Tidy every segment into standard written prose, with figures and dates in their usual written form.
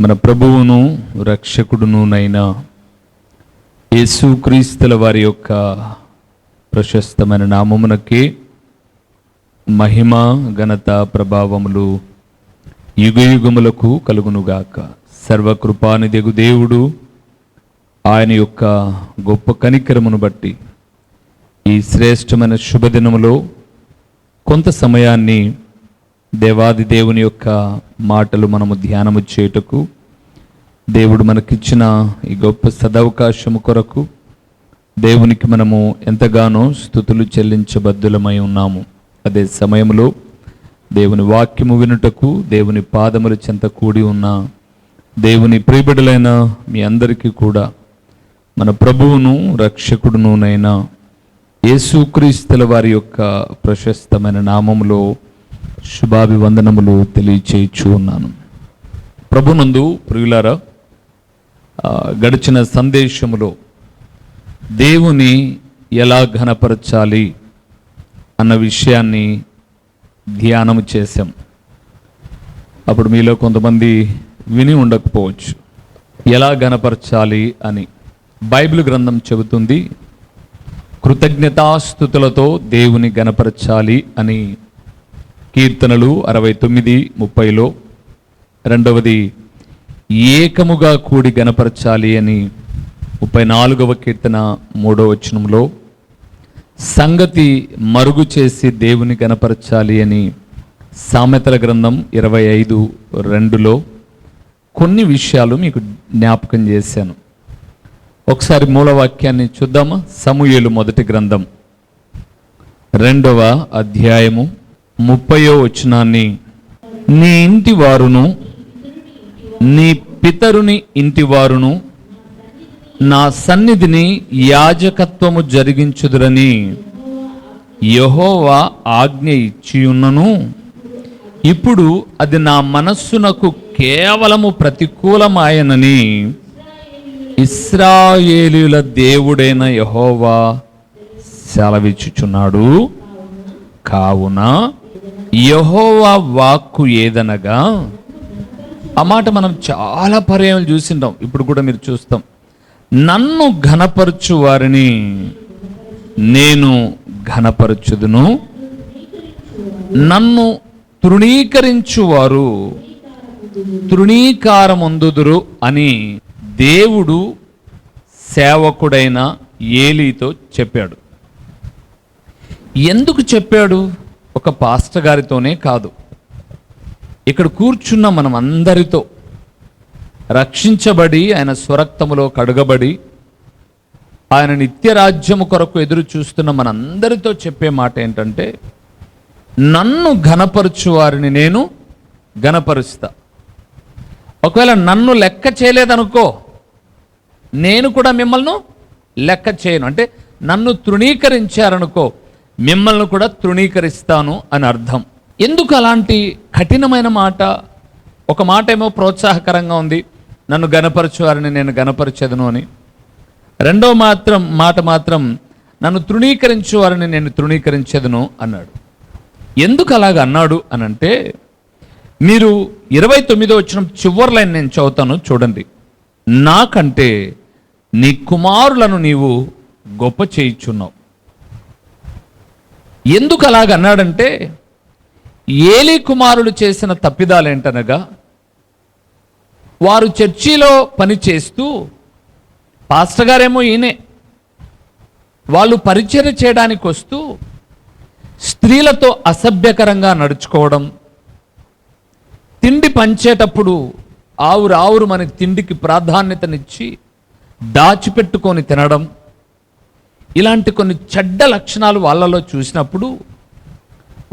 మన ప్రభువును రక్షకుడునునైన యేసుక్రీస్తుల వారి యొక్క ప్రశస్తమైన నామమునకే మహిమ ఘనత ప్రభావములు యుగయుగములకు కలుగునుగాక. సర్వకృపానిధి దేవుడు ఆయన యొక్క గొప్ప కనికరమును బట్టి ఈ శ్రేష్టమైన శుభదినములో కొంత సమయాన్ని దేవాది దేవుని యొక్క మాటలు మనము ధ్యానము చేయుటకు దేవుడు మనకిచ్చిన ఈ గొప్ప సదవకాశము కొరకు దేవునికి మనము ఎంతగానో స్తుతులు చెల్లించబద్దులమై ఉన్నాము. అదే సమయంలో దేవుని వాక్యము వినుటకు దేవుని పాదముల చెంత కూడి ఉన్న దేవుని ప్రియబిడ్డలైన మీ అందరికీ కూడా మన ప్రభువును రక్షకుడునునైన యేసుక్రీస్తుల వారి యొక్క ప్రశస్తమైన నామములో శుభాభివందనములు తెలియచేయచ్చు ఉన్నాను. ప్రభునందు ప్రియులారా, గడిచిన సందేశములో దేవుని ఎలా ఘనపరచాలి అన్న విషయాన్ని ధ్యానము చేశాం. అప్పుడు మీలో కొంతమంది విని ఉండకపోవచ్చు ఎలా ఘనపరచాలి అని. బైబిల్ గ్రంథం చెబుతుంది కృతజ్ఞతాస్తుతులతో దేవుని ఘనపరచాలి అని. కీర్తనలు 69:30లో. రెండవది ఏకముగా కూడి ఘనపరచాలి అని 34వ కీర్తన 3వ వచనంలో. సంగతి మరుగు చేసి దేవుని ఘనపరచాలి అని సామెతల గ్రంథం 25:2లో. కొన్ని విషయాలు మీకు జ్ఞాపకం చేశాను. ఒకసారి మూలవాక్యాన్ని చూద్దామా? సమూయేలు మొదటి గ్రంథం 2వ అధ్యాయము 30వ వచనాన్ని, నీ ఇంటి వారును నీ పితరుని ఇంటి వారును నా సన్నిధిని యాజకత్వము జరిగించుదురని యెహోవా ఆజ్ఞ ఇచ్చియున్నను, ఇప్పుడు అది నా మనస్సునకు కేవలము ప్రతికూలమాయనని ఇశ్రాయేలీయుల దేవుడైన యెహోవా సెలవిచ్చుచున్నాడు. కావున యెహోవా వాక్కు ఏదనగా, ఆ మాట మనం చాలా పర్యాయాలు చూసింటాం, ఇప్పుడు కూడా మీరు చూస్తాం. నన్ను ఘనపరచు వారిని నేను ఘనపరచుదును, నన్ను తృణీకరించువారు తృణీకారమొందుదురు అని దేవుడు సేవకుడైన ఏలీతో చెప్పాడు. ఎందుకు చెప్పాడు? ఒక పాస్టర్ గారితోనే కాదు, ఇక్కడ కూర్చున్న మనం అందరితో, రక్షించబడి ఆయన స్వరక్తములో కడుగబడి ఆయన నిత్యరాజ్యము కొరకు ఎదురు చూస్తున్న మనందరితో చెప్పే మాట ఏంటంటే, నన్ను ఘనపరచు వారిని నేను ఘనపరుస్తా. ఒకవేళ నన్ను లెక్క చేయలేదనుకో, నేను కూడా మిమ్మల్ని లెక్క చేయను. అంటే నన్ను తృణీకరించారనుకో, మిమ్మల్ని కూడా తృణీకరిస్తాను అని అర్థం. ఎందుకు అలాంటి కఠినమైన మాట? ఒక మాట ఏమో ప్రోత్సాహకరంగా ఉంది, నన్ను ఘనపరచువారిని నేను ఘనపరచెదను అని. రెండో మాట మాత్రం నన్ను తృణీకరించువారిని నేను తృణీకరించెదను అన్నాడు. ఎందుకు అలాగ అన్నాడు అనంటే, మీరు 29వ వచనం చివరి లైన్ నేను చదువుతాను, చూడండి. నాకంటే నీ కుమారులను నీవు గొప్ప చేయుచున్నావు. ఎందుకు అలాగ అన్నాడంటే, ఏలీ కుమారులు చేసిన తప్పిదాలు ఏంటనగా, వారు చర్చిలో పని చేస్తూ, పాస్టర్ గారేమో ఈయనే, వాళ్ళు పరిచర్య చేయడానికి వస్తూ స్త్రీలతో అసభ్యకరంగా నడుచుకోవడం, తిండి పంచేటప్పుడు ఆవురు మన తిండికి ప్రాధాన్యతనిచ్చి దాచిపెట్టుకొని తినడం, ఇలాంటి కొన్ని చెడ్డ లక్షణాలు వాళ్ళలో చూసినప్పుడు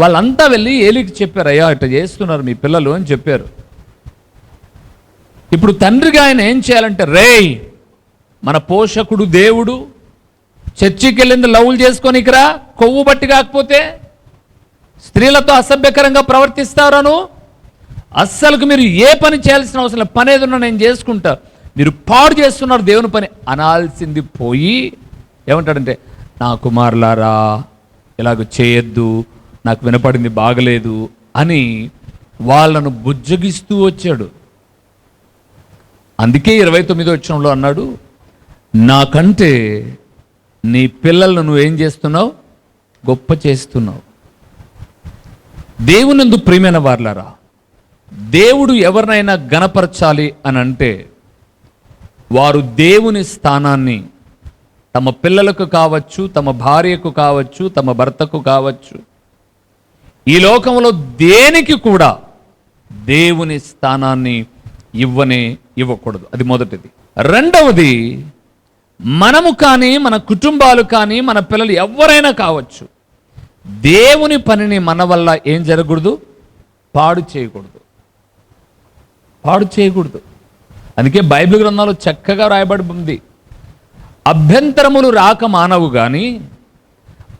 వాళ్ళంతా వెళ్ళి ఏలీకి చెప్పారు, అయ్యా ఇట్లా చేస్తున్నారు మీ పిల్లలు అని చెప్పారు. ఇప్పుడు తండ్రిగా ఆయన ఏం చేయాలంటే, రేయ్ మన పోషకుడు దేవుడు చర్చికి వెళ్ళింది లవ్లు చేసుకోనికిరా, కొవ్వు బట్టి కాకపోతే స్త్రీలతో అసభ్యకరంగా ప్రవర్తిస్తారను, అస్సలకు మీరు ఏ పని చేయాల్సిన అవసరం లేదు, పని ఏదన్నా నేను చేసుకుంటా, మీరు పాడు చేస్తున్నారు దేవుని పని అనాల్సింది పోయి ఏమంటాడంటే, నా కుమారులారా ఇలాగ చేయొద్దు, నాకు వినపడింది బాగలేదు అని వాళ్ళను బుజ్జగిస్తూ వచ్చాడు. అందుకే 29వ వచనంలో అన్నాడు, నాకంటే నీ పిల్లలను నువ్వేం చేస్తున్నావు? గొప్ప చేస్తున్నావు. దేవునందు ప్రియమైన వారలారా, దేవుడు ఎవరినైనా గణపరచాలి అని అంటే వారు దేవుని స్థానాన్ని తమ పిల్లలకు కావచ్చు, తమ భార్యకు కావచ్చు, తమ భర్తకు కావచ్చు, ఈ లోకంలో దేనికి కూడా దేవుని స్థానాన్ని ఇవ్వకూడదు. అది మొదటిది. రెండవది, మనము కానీ, మన కుటుంబాలు కానీ, మన పిల్లలు ఎవరైనా కావచ్చు, దేవుని పనిని మన వల్ల ఏం జరగకూడదు? పాడు చేయకూడదు. అందుకే బైబిల్ గ్రంథంలో చక్కగా రాయబడి ఉంది, అభ్యంతరములు రాక మానవు గాని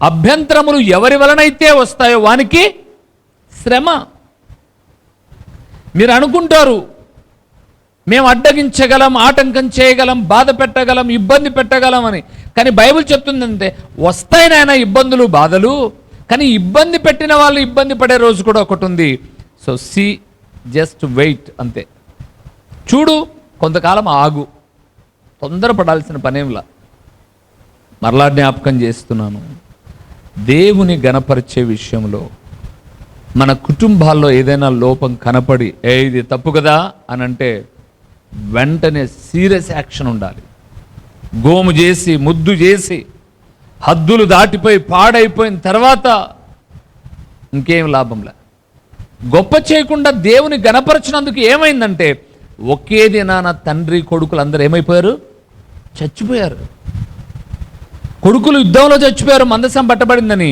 అభ్యంతరములు ఎవరి వలనైతే వస్తాయో వానికి శ్రమ. మీరు అనుకుంటారు మేము అడ్డగించగలం, ఆటంకం చేయగలం, బాధ పెట్టగలం, ఇబ్బంది పెట్టగలం అని. కానీ బైబిల్ చెప్తుందంటే వస్తాయినైనా ఇబ్బందులు, బాధలు, కానీ ఇబ్బంది పెట్టిన వాళ్ళు ఇబ్బంది పడే రోజు కూడా ఒకటి ఉంది. సో జస్ట్ వెయిట్, అంతే. చూడు, కొంతకాలం ఆగు, తొందరపడాల్సిన పనేంలా. మరలా జ్ఞాపకం చేస్తున్నాను, దేవుని గణపరిచే విషయంలో మన కుటుంబాల్లో ఏదైనా లోపం కనపడి ఇది తప్పు కదా అని అంటే వెంటనే సీరియస్ యాక్షన్ ఉండాలి. గోము చేసి, ముద్దు చేసి, హద్దులు దాటిపోయి పాడైపోయిన తర్వాత ఇంకేం లాభంలే. గొప్ప చేయకుండా దేవుని గణపరచినందుకు ఏమైందంటే ఒకే దినాన తండ్రి కొడుకులు అందరూ ఏమైపోయారు? చచ్చిపోయారు. కొడుకులు యుద్ధంలో చచ్చిపోయారు, మందసం పట్టబడిందని.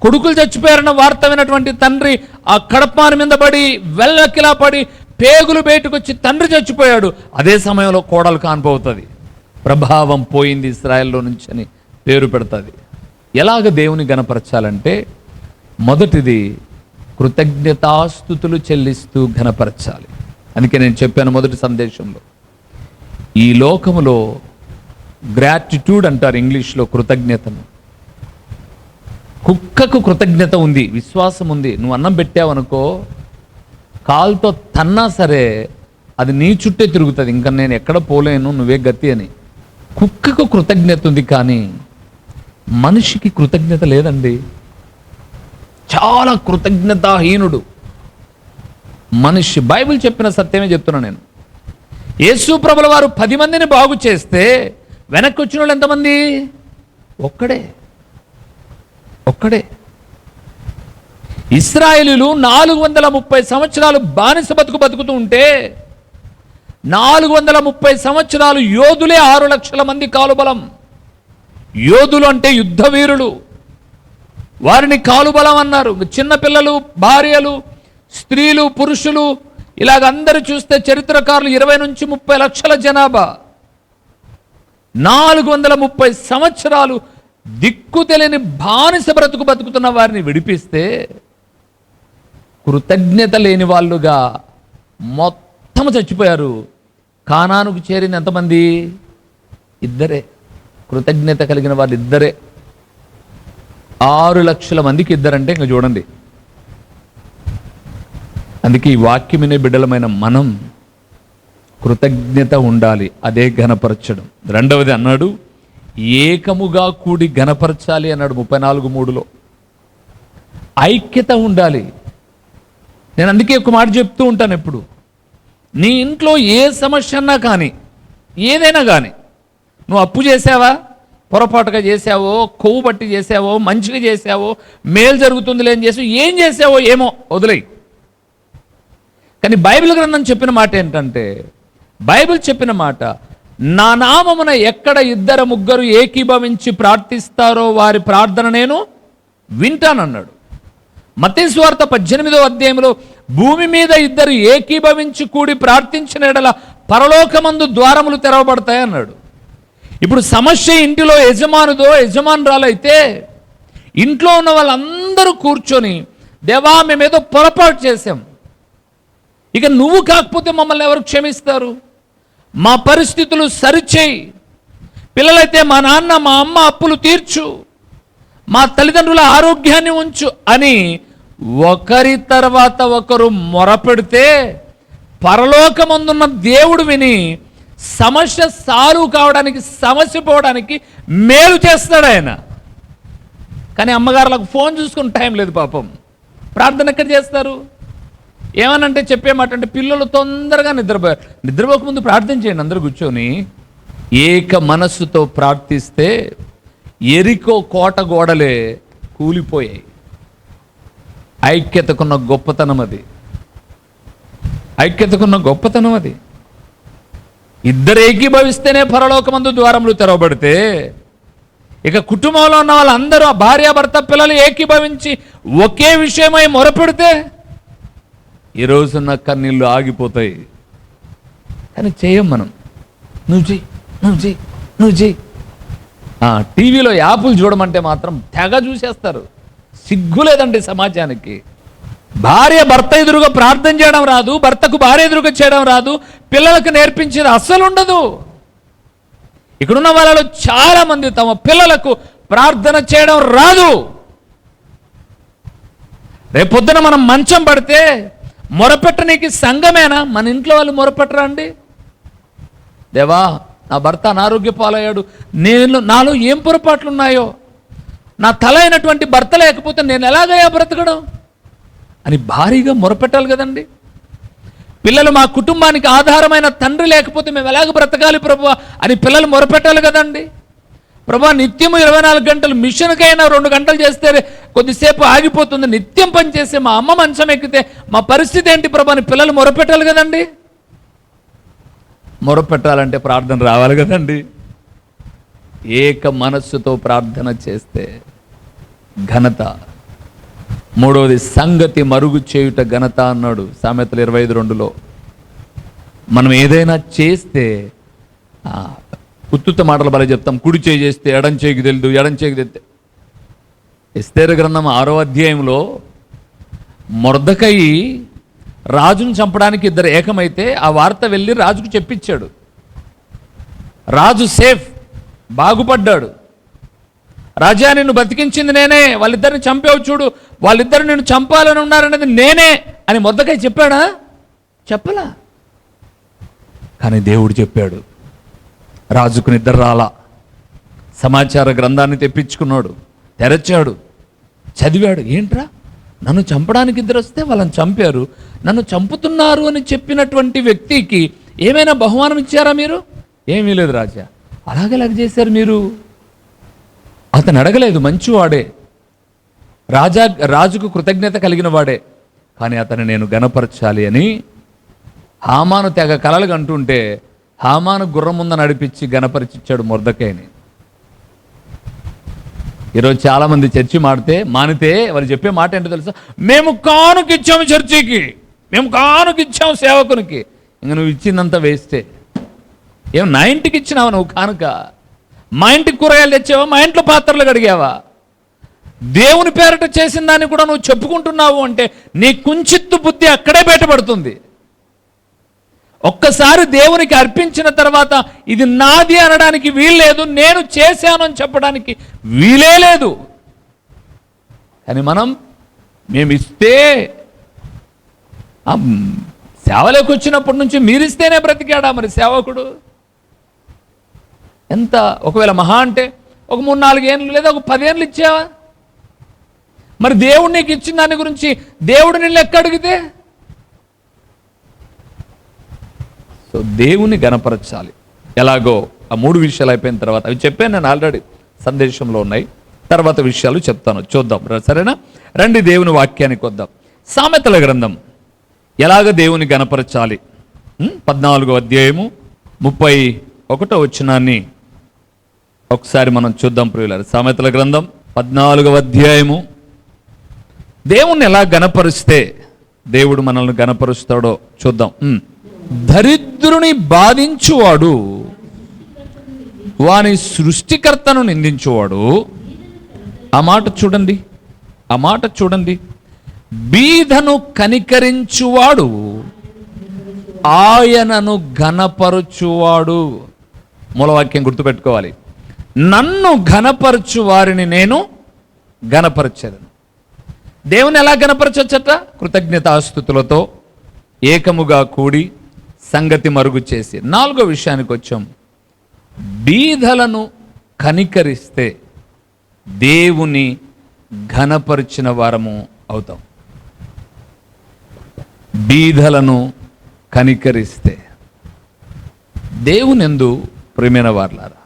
కొడుకులు చచ్చిపోయారన్న వార్త విన్నటువంటి తండ్రి ఆ కడపాని మీద పడి వెల్లకిలా పడి పేగులు బయటకు వచ్చి తండ్రి చచ్చిపోయాడు. అదే సమయంలో కోడలు కాన్పోతుంది, ప్రభావం పోయింది ఇశ్రాయేల్లో నుంచి అని పేరు పెడుతుంది. ఎలాగ దేవుని గణపరచాలంటే మొదటిది కృతజ్ఞతాస్తుతులు చెల్లిస్తూ ఘనపరచాలి. అందుకే నేను చెప్పాను మొదటి సందేశంలో, ఈ లోకములో గ్రాటిట్యూడ్ అంటారు ఇంగ్లీష్లో కృతజ్ఞతను. కుక్కకు కృతజ్ఞత ఉంది, విశ్వాసం ఉంది. నువ్వు అన్నం పెట్టావనుకో, కాలుతో తన్నా సరే అది నీ చుట్టే తిరుగుతుంది, ఇంకా నేను ఎక్కడ పోలేను, నువ్వే గతి అని. కుక్కకు కృతజ్ఞత ఉంది, కానీ మనిషికి కృతజ్ఞత లేదండి. చాలా కృతజ్ఞతాహీనుడు మనిషి. బైబిల్ చెప్పిన సత్యమే చెప్తున్నా నేను. యేసు ప్రభుల వారు 10 మందిని బాగు చేస్తే వెనక్కి వచ్చిన వాళ్ళు ఎంతమంది? ఒక్కడే. ఇశ్రాయేలీయులు 430 సంవత్సరాలు బానిస బతుకుతూ ఉంటే 430 సంవత్సరాలు యోధులే 6 లక్షల మంది కాలుబలం. యోధులు అంటే యుద్ధ వీరులు, వారిని కాలుబలం అన్నారు. చిన్నపిల్లలు, భార్యలు, స్త్రీలు, పురుషులు, ఇలాగ అందరూ చూస్తే చరిత్రకారులు 20 నుంచి 30 లక్షల జనాభా. 430 సంవత్సరాలు దిక్కు తెలియని బానిస బతుకుతున్న వారిని విడిపిస్తే కృతజ్ఞత లేని వాళ్ళుగా మొత్తం చచ్చిపోయారు. కానానుకు చేరింది ఎంతమంది? ఇద్దరే. కృతజ్ఞత కలిగిన వాళ్ళు ఇద్దరే. 6 లక్షల మందికి ఇద్దరంటే ఇంకా చూడండి. అందుకే ఈ వాక్యం వినే బిడ్డలమైన మనం కృతజ్ఞత ఉండాలి, అదే ఘనపరచడం. రెండవది అన్నాడు, ఏకముగా కూడి ఘనపరచాలి అన్నాడు 34:3లో. ఐక్యత ఉండాలి. నేను అందుకే ఒక మాట చెప్తూ ఉంటాను ఎప్పుడు, నీ ఇంట్లో ఏ సమస్య అన్నా కానీ, ఏదైనా కానీ, నువ్వు అప్పు చేసావా, పొరపాటుగా చేసావో, కొవ్వు బట్టి చేసావో, మంచిగా చేసావో, మేలు జరుగుతుంది లేని చేసావో, ఏం చేసావో ఏమో వదిలేయి. కానీ బైబిల్ గ్రంథం చెప్పిన మాట ఏంటంటే, బైబిల్ చెప్పిన మాట, నా నామమున ఎక్కడ 2-3 ఏకీభవించి ప్రార్థిస్తారో వారి ప్రార్థన నేను వింటానన్నాడు. మత్తయి సువార్త 18వ అధ్యాయంలో భూమి మీద 2 ఏకీభవించి కూడి ప్రార్థించిన ఎడల పరలోకమందు ద్వారములు తెరవబడతాయి అన్నాడు. ఇప్పుడు సమస్య ఇంటిలో యజమానుదో యజమానురాలైతే ఇంట్లో ఉన్న వాళ్ళందరూ కూర్చొని, దేవా మేమేదో పొరపాటు చేశాం, ఇక నువ్వు కాకపోతే మమ్మల్ని ఎవరు క్షమిస్తారు, మా పరిస్థితులు సరిచేయి, పిల్లలైతే మా నాన్న మా అమ్మ అప్పులు తీర్చు, మా తల్లిదండ్రుల ఆరోగ్యాన్ని ఉంచు అని ఒకరి తర్వాత ఒకరు మొరపెడితే పరలోకమందున్న దేవుడు విని సమస్య సాల్వ్ కావడానికి, సమస్య పోవడానికి మేలు చేస్తాడు ఆయన. కానీ అమ్మగారులకు ఫోన్ చూసుకుని టైం లేదు పాపం. ప్రార్థన ఎక్కడ చేస్తారు? ఏమనంటే చెప్పే మాట అంటే పిల్లలు తొందరగా నిద్రపోక ముందు ప్రార్థన చేయండి. అందరూ కూర్చొని ఏక మనస్సుతో ప్రార్థిస్తే ఎరికో కోట గోడలే కూలిపోయాయి. ఐక్యతకున్న గొప్పతనం అది. ఐక్యతకున్న గొప్పతనం అది. ఇద్దరు ఏకీభవిస్తేనే పరలోకమందు ద్వారములు తెరవబడితే, ఇక కుటుంబంలో ఉన్న వాళ్ళందరూ భార్యాభర్త పిల్లలు ఏకీభవించి ఒకే విషయమై మొరపెడితే ఈ రోజున్న కన్నీళ్ళు ఆగిపోతాయి. కానీ చేయం మనం. నువ్వు చెయ్యి. టీవీలో యాపులు చూడమంటే మాత్రం తెగ చూసేస్తారు. సిగ్గు లేదండి సమాజానికి. భార్య భర్త ఎదురుగా ప్రార్థన చేయడం రాదు, భర్తకు భార్య ఎదురుగా చేయడం రాదు, పిల్లలకు నేర్పించేది అస్సలు ఉండదు. ఇక్కడున్న వాళ్ళలో చాలా మంది తమ పిల్లలకు ప్రార్థన చేయడం రాదు. రేపొద్దున మనం మంచం పడితే మొరపెట్టనీకి సంఘమేనా? మన ఇంట్లో వాళ్ళు మొరపెట్టరా అండి? దేవా, నా భర్త అనారోగ్య పాలయ్యాడు, నాలో ఏం పొరపాట్లు ఉన్నాయో, నా తల అయినటువంటి భర్త లేకపోతే నేను ఎలాగయ్యా బ్రతకడం అని భారీగా మొరపెట్టాలి కదండి. పిల్లలు మా కుటుంబానికి ఆధారమైన తండ్రి లేకపోతే మేము ఎలాగ బ్రతకాలి ప్రభువా అని పిల్లలు మొరపెట్టాలి కదండి. ప్రభువా, నిత్యము 24 గంటలు మిషన్కైనా 2 గంటలు చేస్తే కొద్దిసేపు ఆగిపోతుంది, నిత్యం పనిచేస్తే మా అమ్మ మంచం ఎక్కితే మా పరిస్థితి ఏంటి ప్రభు అని పిల్లలు మొరపెట్టాలి కదండి. మొరపెట్టాలంటే ప్రార్థన రావాలి కదండి. ఏక మనస్సుతో ప్రార్థన చేస్తే ఘనత. మూడవది సంగతి మరుగు చేయుట ఘనత అన్నాడు సామెతలు 25:2లో. మనం ఏదైనా చేస్తే ఉత్తుత మాటలు బాగా చెప్తాం. కుడి చేయి చేస్తే ఎడం చేయికి తెలియదు, ఎడం చేయికి తెలితే. ఎస్తేరు గ్రంథం 6వ అధ్యాయంలో మొర్దెకయి రాజును చంపడానికి ఇద్దరు ఏకమైతే ఆ వార్త వెళ్ళి రాజుకు చెప్పించాడు. రాజు సేఫ్, బాగుపడ్డాడు. రాజా, నిన్ను బతికించింది నేనే, వాళ్ళిద్దరిని చంపావు చూడు, వాళ్ళిద్దరు నిన్ను చంపాలని ఉన్నారనేది నేనే అని మొర్దెకయి చెప్పాడా? చెప్పలా. కానీ దేవుడు చెప్పాడు. రాజుకు నిద్ర రాలా. సమాచార గ్రంథాన్ని తెప్పించుకున్నాడు, తెరచాడు, చదివాడు. ఏంట్రా, నన్ను చంపడానికి ఇద్దరు వస్తే వాళ్ళని చంపారు, నన్ను చంపుతున్నారు అని చెప్పినటువంటి వ్యక్తికి ఏమైనా బహుమానం ఇచ్చారా మీరు? ఏమీ లేదు రాజా. అలాగేలాగ చేశారు మీరు? అతను అడగలేదు, మంచివాడే, రాజుకు కృతజ్ఞత కలిగిన వాడే. కానీ అతను నేను గణపరచాలి అని హామాను తెగ కలలు అంటుంటే హామాను గుర్రం ముందు నడిపించి గణపరిచిచ్చాడు మొర్దెకయిని. ఈరోజు చాలామంది చర్చి మానితే వాళ్ళు చెప్పే మాట ఏంటో తెలుసా? మేము కానుకిచ్చాము చర్చికి, మేము కానుకిచ్చాము సేవకునికి. ఇంక నువ్వు ఇచ్చిందంతా వేస్టే. ఏం నా ఇంటికి ఇచ్చినావా నువ్వు కానుక? మా ఇంటికి కూరగాయలు తెచ్చావా? మా ఇంట్లో పాత్రలు కడిగావా? దేవుని పేరట చేసిన దాన్ని కూడా నువ్వు చెప్పుకుంటున్నావు అంటే నీ కుంచిత్తు బుద్ధి అక్కడే బయటపడుతుంది. ఒక్కసారి దేవునికి అర్పించిన తర్వాత ఇది నాది అనడానికి వీల్లేదు, నేను చేశాను అని చెప్పడానికి వీలే లేదు. కానీ మేము ఇస్తే, సేవలోకి వచ్చినప్పటి నుంచి మీరిస్తేనే బ్రతికాడా మరి సేవకుడు? ఎంత? ఒకవేళ మహా అంటే ఒక 3-4 ఏళ్ళు లేదా ఒక 10 ఏళ్ళు ఇచ్చావా? మరి దేవుడు నీకు ఇచ్చిన దాని గురించి దేవుడు నిన్ను లెక్క అడిగితే? సో దేవుని గణపరచాలి. ఎలాగో ఆ 3 విషయాలు అయిపోయిన తర్వాత, అవి చెప్పాను నేను ఆల్రెడీ, సందేశంలో ఉన్నాయి. తర్వాత విషయాలు చెప్తాను, చూద్దాం. సరేనా? రండి దేవుని వాక్యానికి వద్దాం. సామెతల గ్రంథం ఎలాగ దేవుని గణపరచాలి, 14వ అధ్యాయము 31వ వచనాన్ని ఒకసారి మనం చూద్దాం ప్రియులారా. సామెతల గ్రంథం 14వ అధ్యాయము. దేవుణ్ణి ఎలా గణపరిస్తే దేవుడు మనల్ని గణపరుస్తాడో చూద్దాం. దరిద్రుని బాధించువాడు వాని సృష్టికర్తను నిందించువాడు. ఆ మాట చూడండి. బీదను కనికరించువాడు ఆయనను ఘనపరచువాడు. మూలవాక్యం గుర్తుపెట్టుకోవాలి. నన్ను ఘనపరచు వారిని నేను ఘనపరచెదను. దేవుని ఎలా ఘనపరచొచ్చట? కృతజ్ఞతాస్తుతులతో ఏకముగా కూడి సంగతి మరుగు చేసి 4వ విషయానికి వచ్చాం. బీదలను కనికరిస్తే దేవుని ఘనపరిచిన వారము అవుతాం. బీదలను కనికరిస్తే దేవునియందు ప్రియమైన వారలారా,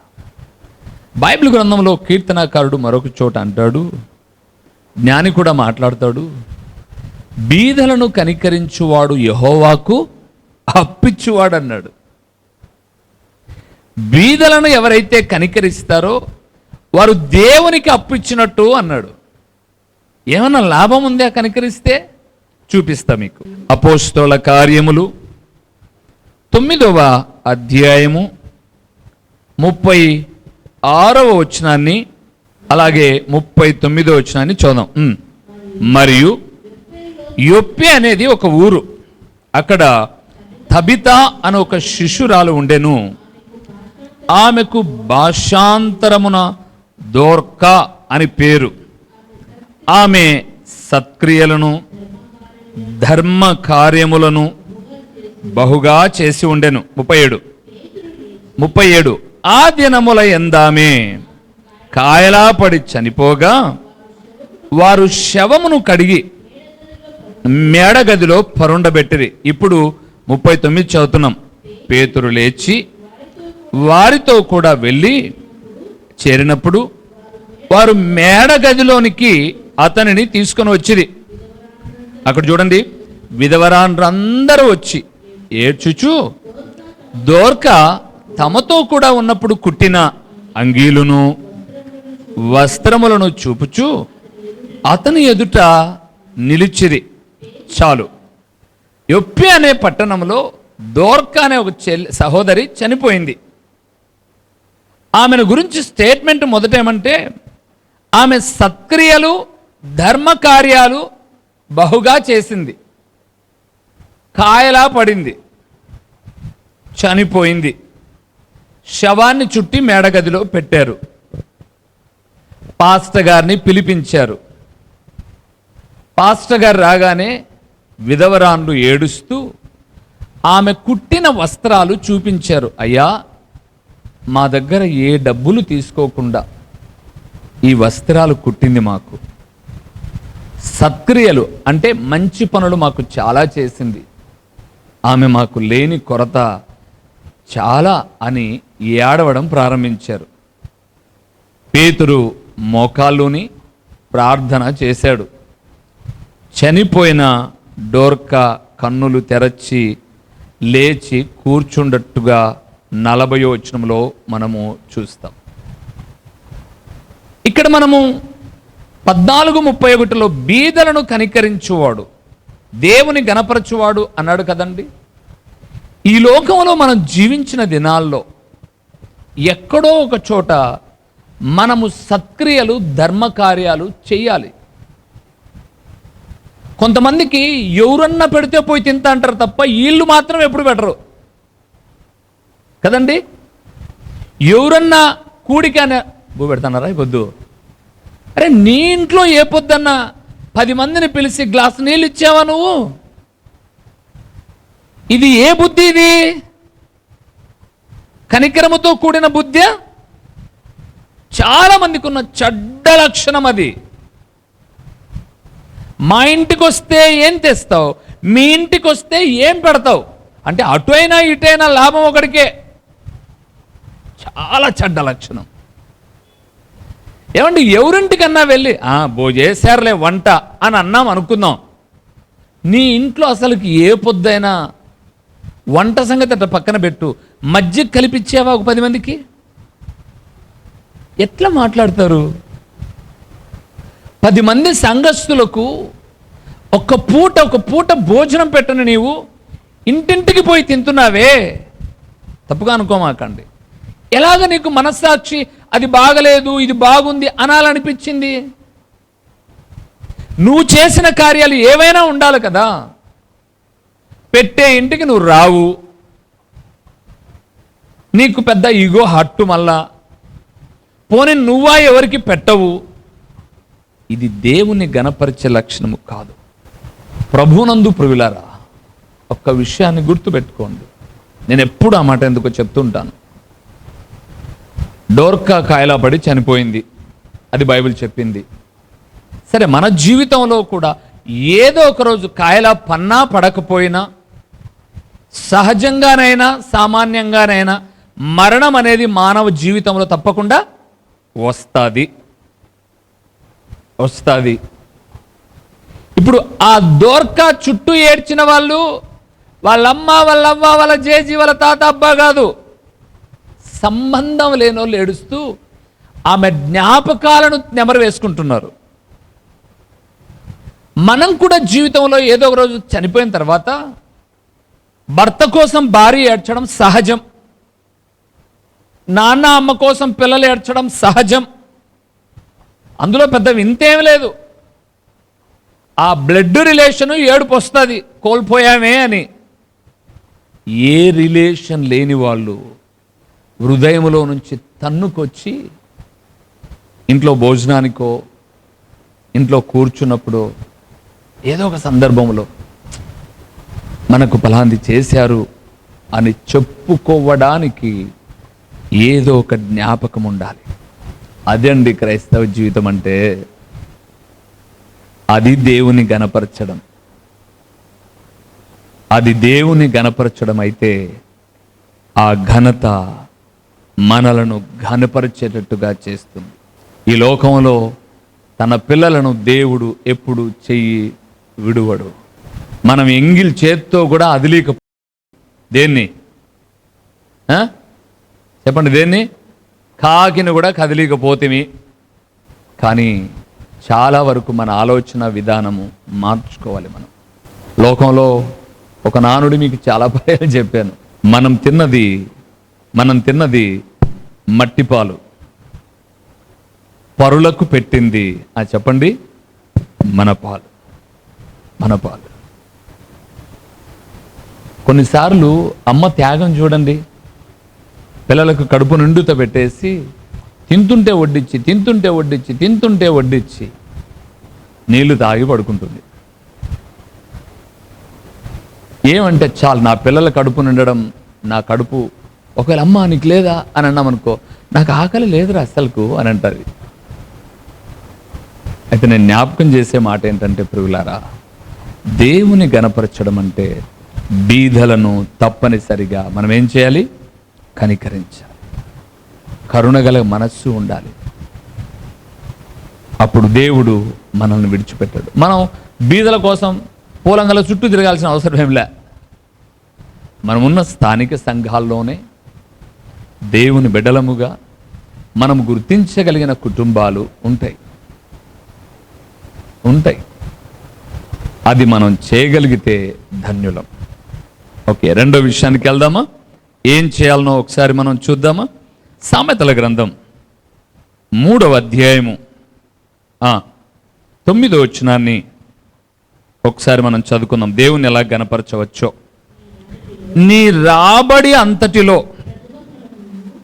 బైబిల్ గ్రంథంలో కీర్తనాకారుడు మరొక చోట అంటాడు, జ్ఞాని కూడా మాట్లాడతాడు, బీదలను కనికరించువాడు యెహోవాకు అప్పిచ్చువాడు అన్నాడు. బీదలను ఎవరైతే కనికరిస్తారో వారు దేవునికి అప్పిచ్చినట్టు అన్నాడు. ఏమన్నా లాభం ఉందా కనికరిస్తే? చూపిస్తా మీకు. అపోస్తలుల కార్యములు 9వ అధ్యాయము 36వ వచనాన్ని అలాగే 39వ వచనాన్ని చూద్దాం. మరియు యొప్పే అనేది ఒక ఊరు, అక్కడ తబితా అని ఒక శిశురాలు ఉండెను. ఆమెకు భాషాంతరమున దోర్కా అని పేరు. ఆమె సత్క్రియలను ధర్మ కార్యములను బహుగా చేసి ఉండెను. 37 ఆ దినముల యందామే కాయలా పడి చనిపోగా వారు శవమును కడిగి మేడగదిలో పరుండబెట్టిరి. ఇప్పుడు 39 చదువుతున్నాం. పేతురు లేచి వారితో కూడా వెళ్ళి చేరినప్పుడు వారు మేడగదిలోనికి అతనిని తీసుకొని వచ్చిరి. అక్కడ చూడండి, విధవరాండ్రందరూ వచ్చి ఏడ్చుచు దోర్కా తమతో కూడా ఉన్నప్పుడు కుట్టిన అంగీలును వస్త్రములను చూపుచు అతని ఎదుట నిలిచిరి. చాలు. యొప్పే అనే పట్టణంలో దోర్కా అనే ఒక సహోదరి చనిపోయింది. ఆమెను గురించి స్టేట్మెంట్ మొదటేమంటే, ఆమె సత్క్రియలు ధర్మ కార్యాలు బహుగా చేసింది, కాయలా పడింది, చనిపోయింది. శవాన్ని చుట్టి మేడగదిలో పెట్టారు. పాస్టర్ గారిని పిలిపించారు. పాస్టర్ గారు రాగానే విధవరాన్లు ఏడుస్తూ ఆమె కుట్టిన వస్త్రాలు చూపించారు. అయ్యా, మా దగ్గర ఏ డబ్బులు తీసుకోకుండా ఈ వస్త్రాలు కుట్టింది మాకు. సత్క్రియలు అంటే మంచి పనులు మాకు చాలా చేసింది. ఆమె మాకు లేని కొరత చాలా అని ఏడవడం ప్రారంభించారు. పేతురు మోకాళ్ళుని ప్రార్థన చేశాడు. చనిపోయిన డోర్కా కన్నులు తెరచి లేచి కూర్చుండట్టుగా 40వ వచనంలో మనము చూస్తాం. ఇక్కడ మనము 14:31లో బీదలను కనికరించువాడు దేవుని గణపరచువాడు అన్నాడు కదండి. ఈ లోకంలో మనం జీవించిన దినాల్లో ఎక్కడో ఒక చోట మనము సత్క్రియలు ధర్మకార్యాలు చేయాలి. కొంతమందికి ఎవరన్నా పెడితే పోయి తింటా అంటారు తప్ప వీళ్ళు మాత్రం ఎప్పుడు పెట్టరు కదండి. ఎవరన్నా కూడికనే భూ పెడతానారా ఈ పొద్దు? అరే, నీ ఇంట్లో ఏ పొద్దన్నా 10 మందిని పిలిచి గ్లాసు నీళ్ళు ఇచ్చావా నువ్వు? ఇది ఏ బుద్ధి? ఇది కనికరముతో కూడిన బుద్ధి. చాలా మందికి ఉన్న చెడ్డ లక్షణం అది. మా ఇంటికి వస్తే ఏం తెస్తావు, మీ ఇంటికి వస్తే ఏం పెడతావు అంటే అటు అయినా ఇటైనా లాభం ఒకడికే. చాలా చెడ్డ లక్షణం. ఏమండి, ఎవరింటికన్నా వెళ్ళి చేశారులే వంట అని అన్నాం అనుకుందాం. నీ ఇంట్లో అసలుకి ఏ పొద్దైనా వంట సంగతి అట్లా పక్కన పెట్టు, మజ్జిగ కలిపిచ్చావా ఒక 10 మందికి? ఎట్లా మాట్లాడతారు? 10 మంది సంఘస్థులకు ఒక పూట భోజనం పెట్టను నీవు ఇంటింటికి పోయి తింటున్నావే, తప్పుగా అనుకోమాకండి. ఎలాగ నీకు మనస్సాక్షి అది బాగలేదు ఇది బాగుంది అనాలనిపించింది? నువ్వు చేసిన కార్యాలు ఏవైనా ఉండాలి కదా. పెట్టే ఇంటికి నువ్వు రావు, నీకు పెద్ద ఈగో హట్టు, మళ్ళా పోనీ నువ్వా ఎవరికి పెట్టవు. ఇది దేవుని గణపరిచే లక్షణము కాదు. ప్రభునందు ప్రియులారా, ఒక్క విషయాన్ని గుర్తుపెట్టుకోండి. నేను ఎప్పుడు ఆ మాట ఎందుకో చెప్తుంటాను. డోర్కా కాయలా పడి చనిపోయింది, అది బైబిల్ చెప్పింది. సరే, మన జీవితంలో కూడా ఏదో ఒకరోజు కాయలా పన్నా పడకపోయినా, సహజంగానైనా సామాన్యంగానైనా మరణం అనేది మానవ జీవితంలో తప్పకుండా వస్తుంది. ఇప్పుడు ఆ దోర్కా చుట్టూ ఏడ్చిన వాళ్ళు వాళ్ళమ్మ, వాళ్ళవ్వ, వాళ్ళ జేజీ, వాళ్ళ తాత, అబ్బా కాదు, సంబంధం లేని వాళ్ళు ఏడుస్తూ ఆమె జ్ఞాపకాలను నెమరు వేసుకుంటున్నారు. మనం కూడా జీవితంలో ఏదో ఒక రోజు చనిపోయిన తర్వాత భర్త కోసం భార్య ఏడ్చడం సహజం, నాన్న అమ్మ కోసం పిల్లలు ఏడ్చడం సహజం. అందులో పెద్ద వింతేం లేదు. ఆ బ్లడ్ రిలేషను ఏడుపు వస్తుంది, కోల్పోయామే అని. ఏ రిలేషన్ లేని వాళ్ళు హృదయంలో నుంచి తన్నుకొచ్చి ఇంట్లో భోజనానికో, ఇంట్లో కూర్చున్నప్పుడు, ఏదో ఒక సందర్భంలో మనకు ఫలాంది చేశారు అని చెప్పుకోవడానికి ఏదో ఒక జ్ఞాపకం ఉండాలి. అదండి క్రైస్తవ జీవితం అంటే. అది దేవుని గణపరచడం. అది దేవుని గణపరచడం అయితే ఆ ఘనత మనలను ఘనపరిచేటట్టుగా చేస్తుంది. ఈ లోకంలో తన పిల్లలను దేవుడు ఎప్పుడు చెయ్యి విడువడు. మనం ఎంగిల్ చేత్తో కూడా అదిలీక దేన్ని చెప్పండి, దేన్ని? కాకిని కూడా కదిలీకపోతేమి. కానీ చాలా వరకు మన ఆలోచన విధానము మార్చుకోవాలి. లోకంలో ఒక నానుడి మీకు చాలా పర్యాలు చెప్పాను. మనం తిన్నది మట్టిపాలు, పరులకు పెట్టింది చెప్పండి మన పాలు. కొన్నిసార్లు అమ్మ త్యాగం చూడండి. పిల్లలకు కడుపు నిండుతో పెట్టేసి తింటుంటే వడ్డించి నీళ్లు తాగి పడుకుంటుంది. ఏమంటే చాలు, నా పిల్లల కడుపు నిండడం, నా కడుపు. ఒకవేళ అమ్మ నీకు లేదా అని అన్నామనుకో, నాకు ఆకలి లేదురా అస్సలకు అని అంటుంది. అయితే నేను జ్ఞాపకం చేసే మాట ఏంటంటే, ప్రియులారా, దేవుని గణపరచడం అంటే బీదలను తప్పనిసరిగా మనం ఏం చేయాలి? కనికరించాలి. కరుణగల మనస్సు ఉండాలి. అప్పుడు దేవుడు మనల్ని విడిచిపెట్టాడు. మనం బీదల కోసం పూలంగల చుట్టూ తిరగాల్సిన అవసరం ఏంలే. మనమున్న స్థానిక సంఘాల్లోనే దేవుని బిడ్డలముగా మనం గుర్తించగలిగిన కుటుంబాలు ఉంటాయి. అది మనం చేయగలిగితే ధన్యులం. ఓకే, రెండో విషయానికి వెళ్దామా? ఏం చేయాలనో ఒకసారి మనం చూద్దామా? సామెతల గ్రంథం 3వ అధ్యాయము 9వ వచనాన్ని ఒకసారి మనం చదువుకుందాం. దేవుని ఎలా గణపరచవచ్చో. నీ రాబడి అంతటిలో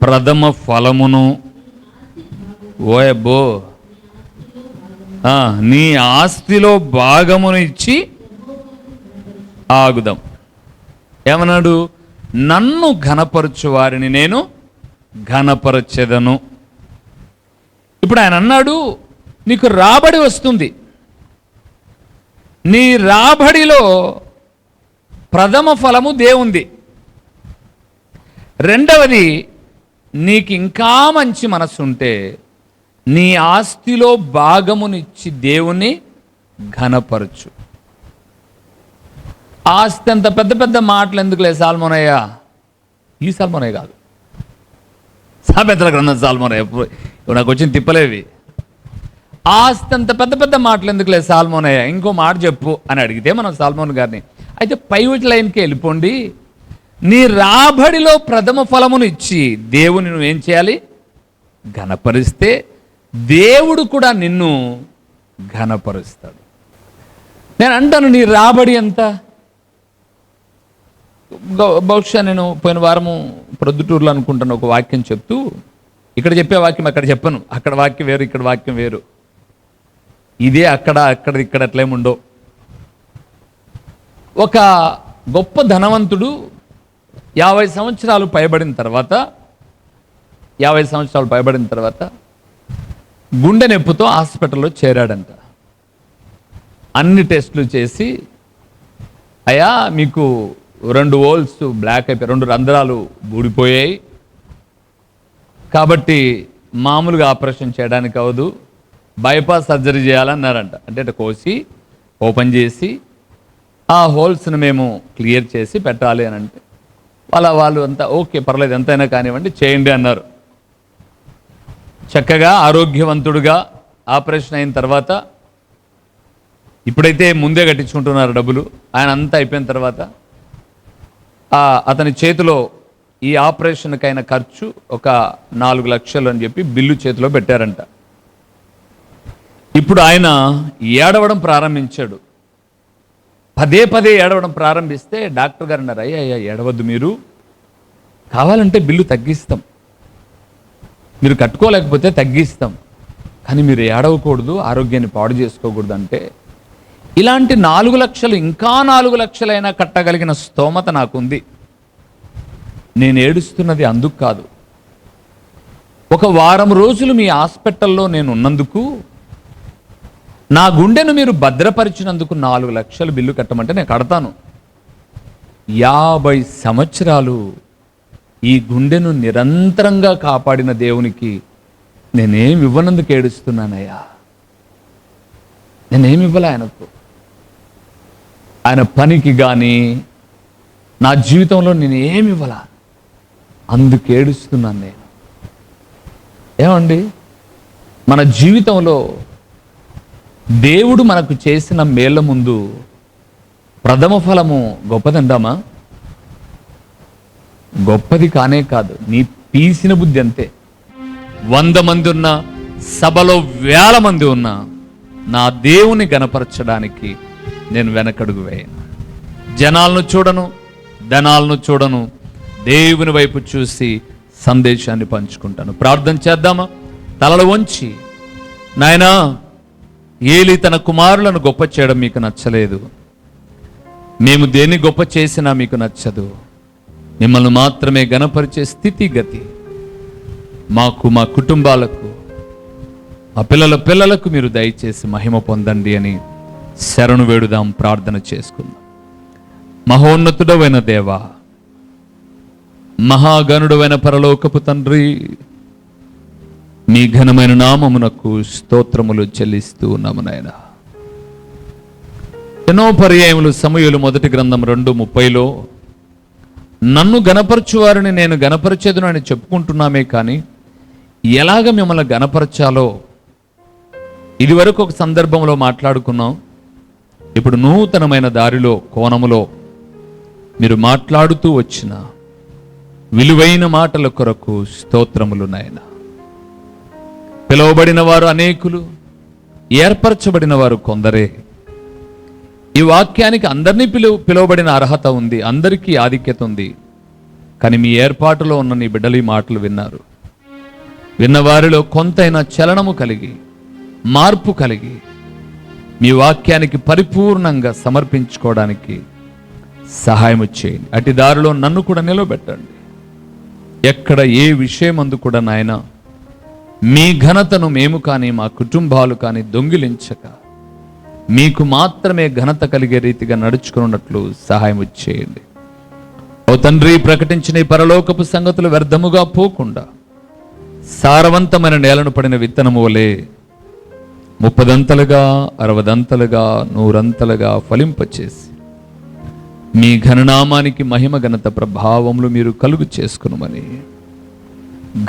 ప్రథమ ఫలమును, ఓయబ్బో, నీ ఆస్తిలో భాగమును ఇచ్చి ఆగుదాం. ఏమన్నాడు? నన్ను ఘనపరచు వారిని నేను ఘనపరచెదను. ఇప్పుడు ఆయన అన్నాడు, నీకు రాబడి వస్తుంది. నీ రాబడిలో ప్రథమ ఫలము దేవుంది. రెండవది, నీకు ఇంకా మంచి మనసు ఉంటే నీ ఆస్తిలో భాగమునిచ్చి దేవుని ఘనపరచు. ఆస్తి అంత పెద్ద పెద్ద మాటలు ఎందుకులే సాల్మోనయ్య. ఈ సాల్మోనయ్య కాదు, సామెతల గ్రంథం సాల్మోనయ్య. ఇప్పుడు నాకు వచ్చిన తిప్పలేవి. ఆస్తి అంత పెద్ద పెద్ద మాటలు ఎందుకులే సాల్మోనయ్య, ఇంకో మాట చెప్పు అని అడిగితే మనం సాల్మోన్ గారిని, అయితే పైవటి లైన్కి వెళ్ళిపోండి. నీ రాబడిలో ప్రథమ ఫలమును ఇచ్చి దేవుని నువ్వేం చేయాలి? ఘనపరిస్తే దేవుడు కూడా నిన్ను ఘనపరుస్తాడు. నేను అంటాను, నీ రాబడి ఎంత? బహుశా నేను పోయిన వారము ప్రొద్దుటూరులో అనుకుంటాను ఒక వాక్యం చెప్తూ, ఇక్కడ చెప్పే వాక్యం అక్కడ చెప్పను. అక్కడ వాక్యం వేరు, ఇక్కడ వాక్యం వేరు. ఇదే అక్కడ ఇక్కడ అట్లేముండో. ఒక గొప్ప ధనవంతుడు 50 సంవత్సరాలు పైబడిన తర్వాత గుండె నొప్పితో హాస్పిటల్లో చేరాడంట. అన్ని టెస్టులు చేసి, అయ్యా మీకు 2 హోల్స్ బ్లాక్ అయిపోయి, 2 రంధ్రాలు ఊడిపోయాయి, కాబట్టి మామూలుగా ఆపరేషన్ చేయడానికి అవదు, బైపాస్ సర్జరీ చేయాలన్నారంట. అంటే కోసి ఓపెన్ చేసి ఆ హోల్స్ని మేము క్లియర్ చేసి పెట్టాలి అని అంటే వాళ్ళు అంతా ఓకే పర్లేదు ఎంతైనా కానివ్వండి చేయండి అన్నారు. చక్కగా ఆరోగ్యవంతుడుగా ఆపరేషన్ అయిన తర్వాత, ఇప్పుడైతే ముందే కట్టించుకుంటున్నారు డబ్బులు, ఆయన అంతా అయిపోయిన తర్వాత అతని చేతిలో ఈ ఆపరేషన్కైన ఖర్చు ఒక 4 లక్షలు అని చెప్పి బిల్లు చేతిలో పెట్టారంట. ఇప్పుడు ఆయన ఏడవడం ప్రారంభించాడు. పదే ఏడవడం ప్రారంభిస్తే డాక్టర్ గారు అన్నారు, అయ్యా ఏడవద్దు, మీరు కావాలంటే బిల్లు తగ్గిస్తాం, మీరు కట్టుకోలేకపోతే తగ్గిస్తాం, కానీ మీరు ఏడవకూడదు, ఆరోగ్యాన్ని పాడు చేసుకోకూడదు అంటే, ఇలాంటి 4 లక్షలు ఇంకా 4 లక్షలైనా కట్టగలిగిన స్తోమత నాకుంది, నేను ఏడుస్తున్నది అందుకు కాదు, ఒక వారం రోజులు మీ హాస్పిటల్లో నేను ఉన్నందుకు, నా గుండెను మీరు భద్రపరిచినందుకు 4 లక్షలు బిల్లు కట్టమంటే నేను కడతాను. 50 సంవత్సరాలు ఈ గుండెను నిరంతరంగా కాపాడిన దేవునికి నేనేమి ఇవ్వనందుకు ఏడుస్తున్నానయ్యా, నేనేమి ఇవ్వలే ఆయనకు, ఆయన పనికి కానీ నా జీవితంలో నేను ఏమి ఇవ్వలా, అందుకు ఏడుస్తున్నాను నేను. ఏమండి, మన జీవితంలో దేవుడు మనకు చేసిన మేళ్ళ ముందు ప్రథమ ఫలము గొప్పదంటామా? గొప్పది కానే కాదు, నీ పీసిన బుద్ధి అంతే. 100 మంది ఉన్నా, సభలో 1000 మంది ఉన్నా, నా దేవుని గణపరచడానికి నేను వెనకడుగు వేయను. జనాలను చూడను, ధనాలను చూడను, దేవుని వైపు చూసి సందేశాన్ని పంచుకుంటాను. ప్రార్థన చేద్దామా? తలలు వంచి, నాయనా, ఏలి తన కుమారులను గొప్ప చేయడం మీకు నచ్చలేదు, మేము దేన్ని గొప్ప చేసినా మీకు నచ్చదు, మిమ్మల్ని మాత్రమే గణపరిచే స్థితిగతి మాకు, మా కుటుంబాలకు, మా పిల్లలకు మీరు దయచేసి మహిమ పొందండి అని శరణు వేడుదాం, ప్రార్థన చేసుకుందాం. మహోన్నతుడవైన దేవా, మహాగణుడవైన పరలోకపు తండ్రి, మీ ఘనమైన నామమునకు స్తోత్రములు చెల్లిస్తూ ఉన్నాము నాయనా. ఎన్నో పర్యాయములు సమూయేలు 1 గ్రంథం 2:30లో నన్ను గణపరచువారిని నేను గణపరచేదును అని చెప్పుకుంటున్నామే కానీ ఎలాగ మిమ్మల్ని గణపరచాలో ఇదివరకు ఒక సందర్భంలో మాట్లాడుకున్నాం. ఇప్పుడు నూతనమైన దారిలో, కోణములో మీరు మాట్లాడుతూ వచ్చిన విలువైన మాటల కొరకు స్తోత్రములు నాయనా. పిలువబడిన వారు అనేకులు, ఏర్పరచబడిన వారు కొందరే. ఈ వాక్యానికి అందరినీ పిలువబడిన అర్హత ఉంది, అందరికీ ఆధిక్యత ఉంది. కానీ మీ ఏర్పాటులో ఉన్న నీ బిడ్డలు ఈ మాటలు విన్నారు. విన్నవారిలో కొంతైనా చలనము కలిగి, మార్పు కలిగి, మీ వాక్యానికి పరిపూర్ణంగా సమర్పించుకోవడానికి సహాయం చేయండి. అటు దారిలో నన్ను కూడా నిలబెట్టండి. ఎక్కడ ఏ విషయమందు కూడా నాయన మీ ఘనతను మేము కానీ మా కుటుంబాలు కానీ దొంగిలించక మీకు మాత్రమే ఘనత కలిగే రీతిగా నడుచుకున్నట్లు సహాయం చేయండి. ఓ తండ్రి, ప్రకటించిన ఈ పరలోకపు సంగతులు వ్యర్థముగా పోకుండా సారవంతమైన నేలను పడిన విత్తనము వలె 30 60 100 ఫలింపచేసి మీ ఘననామానికి మహిమ, ఘనత, ప్రభావములు మీరు కలుగు చేసుకునుమని,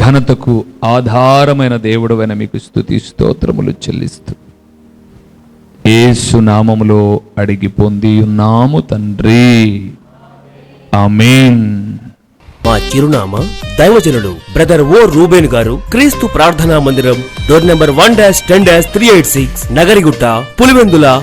ఘనతకు ఆధారమైన దేవుడవైన మీకు స్తుతి స్తోత్రములు చెల్లిస్తూ యేసు నామములో అడిగి పొంది ఉన్నాము తండ్రి, ఆమేన్. మా చిరునామా దైవజనులు బ్రదర్ ఓ రూబేన్ గారు, క్రీస్తు ప్రార్థనా మందిరం, డోర్ నెంబర్ 1-10-386, నగరిగుట్ట, పులివెందుల,